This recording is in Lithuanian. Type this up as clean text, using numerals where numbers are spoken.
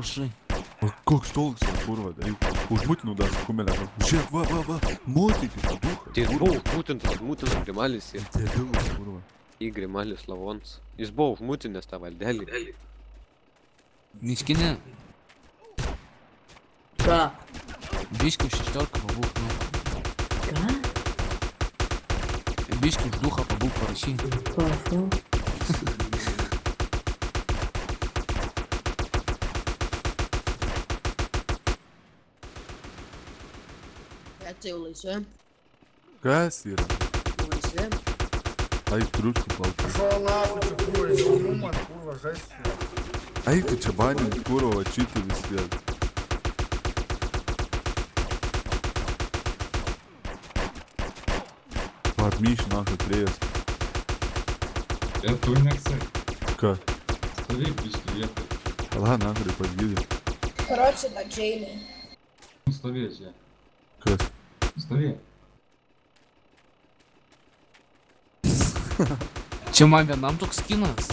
parašai. O koks toks, kurva, daryk. Užmutinau dar kumelę. Žiūrėk, va. Motikis, duha. Tai jis buvo užmutintas Grimalis ir Debilas, kurva. į Grimalis Lavons. Jis buvo užmutinęs tą valdelį. Miškinė, Ką? biškių 16 pabūk, nu. Ką? Biškių už duchą pabūk parašy. Prašau. Bet tai jau laisvė. Kas yra? Laisvė. Ai, triuškų plaukai. Пошел нахуй, что куришь, думай, курва, жесть. Ai, tu čia banint, kurva, čitį vis tiek. Atmyši, nahai, priejas. Я турниксы. Ką? Stovėk biškį vietoj. Ala, nahai, pagydė. Короче, на Джейли. Nu, stovėk čia. Kas? Stovėk. Čia man vienam toks skinas.